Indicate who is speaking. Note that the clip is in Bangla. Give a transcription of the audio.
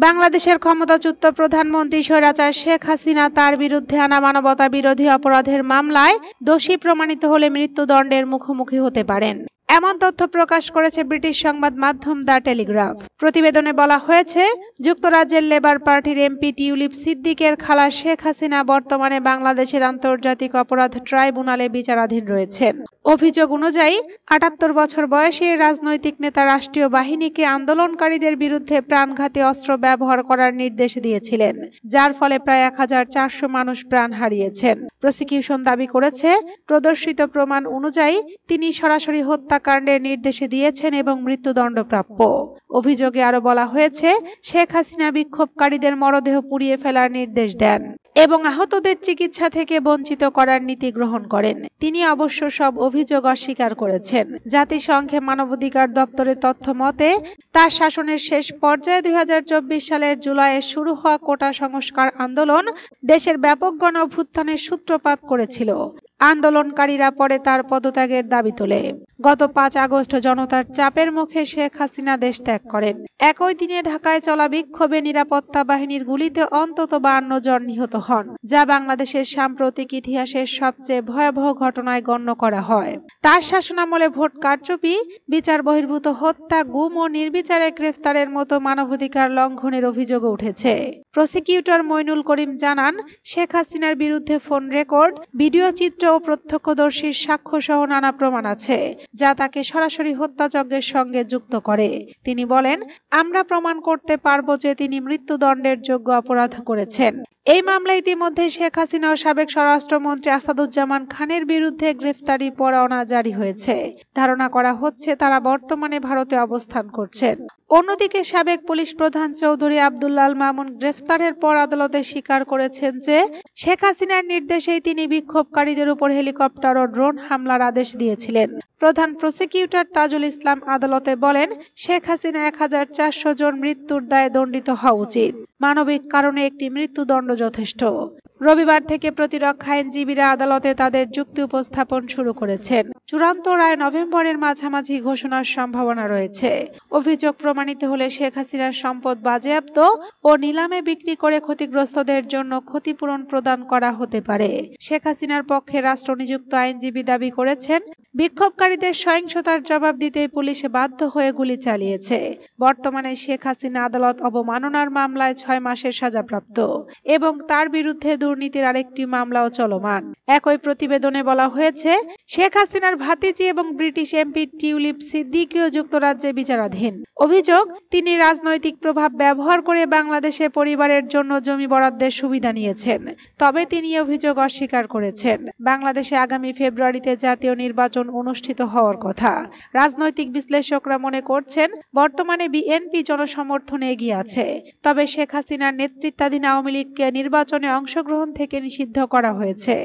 Speaker 1: বাংলাদেশের ক্ষমতাচ্যুত প্রধানমন্ত্রী স্বৈরাচার শেখ হাসিনা তার বিরুদ্ধে আনা মানবতা বিরোধী অপরাধের মামলায় দোষী প্রমাণিত হলে মৃত্যুদণ্ডের মুখোমুখি হতে পারেন। এমন তথ্য প্রকাশ করেছে ব্রিটিশ সংবাদ মাধ্যম দ্য টেলিগ্রাফ। প্রতিবেদনে বলা হয়েছে, যুক্তরাজ্যের লেবার পার্টির এমপি টিউলিপ সিদ্দিকের খালা শেখ হাসিনা বর্তমানে বাংলাদেশের আন্তর্জাতিক অপরাধ ট্রাইব্যুনালে বিচারাধীন রয়েছেন। অভিযোগ অনুযায়ী ৭৮ বছর বয়সী রাজনৈতিক নেতা রাষ্ট্রীয় বাহিনীকে আন্দোলনকারীদের বিরুদ্ধে প্রাণঘাতী অস্ত্র ব্যবহার করার নির্দেশ দিয়েছিলেন, যার ফলে প্রায় ১,৪০০ মানুষ প্রাণ হারিয়েছেন। প্রসিকিউশন দাবি করেছে, প্রদর্শিত প্রমাণ অনুযায়ী তিনি সরাসরি হত্যাকাণ্ডের নির্দেশ দিয়েছেন এবং মৃত্যুদণ্ডপ্রাপ্য। অভিযোগে আরো বলা হয়েছে, শেখ হাসিনা বিক্ষোভকারীদের মরদেহ পুড়িয়ে ফেলার নির্দেশ দেন এবং আহতদের চিকিৎসা থেকে বঞ্চিত করার নীতি গ্রহণ করেন। তিনি অবশ্য সব অভিযোগ অস্বীকার করেছেন। জাতিসংঘের মানবাধিকার দপ্তরের তথ্য মতে, তার শাসনের শেষ পর্যায়ে ২০২৪ সালের জুলাইয়ে শুরু হওয়া কোটা সংস্কার আন্দোলন দেশের ব্যাপক গণ অভ্যুত্থানের সূত্রপাত করেছিল। আন্দোলনকারীরা পরে তার পদত্যাগের দাবি তোলে। গত ৫ আগস্ট জনতার চাপের মুখে শেখ হাসিনা দেশ ত্যাগ করেন। একই দিনে ঢাকায় চলা বিক্ষোভে নিরাপত্তা বাহিনীর গুলিতে অন্তত ৫২ জন নিহত হন, যা বাংলাদেশের সাম্প্রতিক ইতিহাসের সবচেয়ে ভয়াবহ ঘটনায় গণ্য করা হয়। তার শাসনামলে ভোট কারচুপি, বিচার বহির্ভূত হত্যা, গুম ও নির্বিচারে গ্রেফতারের মতো মানবাধিকার লঙ্ঘনের অভিযোগ উঠেছে। প্রসিকিউটর মইনুল করিম জানান, শেখ হাসিনার বিরুদ্ধে ফোন রেকর্ড, ভিডিও চিত্র ও প্রত্যক্ষদর্শীর সাক্ষ্য সহ নানা প্রমাণ আছে, যা তাকে সরাসরি হত্যাযজ্ঞের সঙ্গে যুক্ত করে। তিনি বলেন, আমরা প্রমাণ করতে পারব যে তিনি মৃত্যুদণ্ডের যোগ্য অপরাধ করেছেন। এই মামলায় ইতিমধ্যে শেখ হাসিনা ও সাবেক স্বরাষ্ট্রমন্ত্রী আসাদুজ্জামান খানের বিরুদ্ধে গ্রেফতারি পরোয়ানা জারি হয়েছে। ধারণা করা হচ্ছে তারা বর্তমানে ভারতে অবস্থান করছেন। অন্যদিকে সাবেক পুলিশ প্রধান চৌধুরী আব্দুল্লাহ আল মামুন গ্রেফতারের পর আদালতে স্বীকার করেছেন যে শেখ হাসিনার নির্দেশেই তিনি বিক্ষোভকারীদের উপর হেলিকপ্টার ও ড্রোন হামলার আদেশ দিয়েছিলেন। প্রধান প্রসিকিউটর তাজুল ইসলাম আদালতে বলেন, শেখ হাসিনা ১,৪০০ জন মৃত্যুর দায়ে দণ্ডিত হওয়া উচিত। মানবিক কারণে একটি মৃত্যুদণ্ড যথেষ্ট। রবিবার থেকে প্রতিরক্ষা আইনজীবীরা আদালতে তাদের যুক্তি উপস্থাপন শুরু করেছেন। চূড়ান্ত রায় নভেম্বরের মাঝামাঝি ঘোষণার সম্ভাবনা রয়েছে। অভিযোগ প্রমাণিত হলে শেখ হাসিনার সম্পদ বাজেয়াপ্ত ও নিলামে বিক্রি করে ক্ষতিগ্রস্তদের জন্য ক্ষতিপূরণ প্রদান করা হতে পারে। শেখ হাসিনার পক্ষে রাষ্ট্রনিযুক্ত আইনজীবী দাবি করেছেন, বিক্ষোভকারীদের সহিংসতার জবাব দিতে পুলিশ বাধ্য হয়ে গুলি চালিয়েছে। বর্তমানে শেখ হাসিনা আদালত অবমাননার মামলায় ৬ মাসের সাজাপ্রাপ্ত এবং তার বিরুদ্ধে দুর্নীতির আরেকটি মামলাও চলমান। একই প্রতিবেদনে বলা হয়েছে, শেখ হাসিনার ভাতিজি এবং ব্রিটিশ এমপি টিউলিপ সিদ্দিকীও যুক্তরাজ্যে বিচারাধীন। অভিযোগ, তিনি রাজনৈতিক প্রভাব ব্যবহার করে বাংলাদেশে পরিবারের জন্য জমি বরাদ্দের সুবিধা নিয়েছেন। তবে তিনি অভিযোগ অস্বীকার করেছেন। বাংলাদেশে আগামী ফেব্রুয়ারিতে জাতীয় নির্বাচন অনুষ্ঠিত হওয়ার কথা। রাজনৈতিক বিশ্লেষকরা মনে করছেন, বর্তমানে বিএনপি জনসমর্থনে এগিয়ে আছে। তবে শেখ হাসিনার নেতৃত্বাধীন আওয়ামী লীগকে নির্বাচনে অংশগ্রহণ থেকে নিষিদ্ধ করা হয়েছে।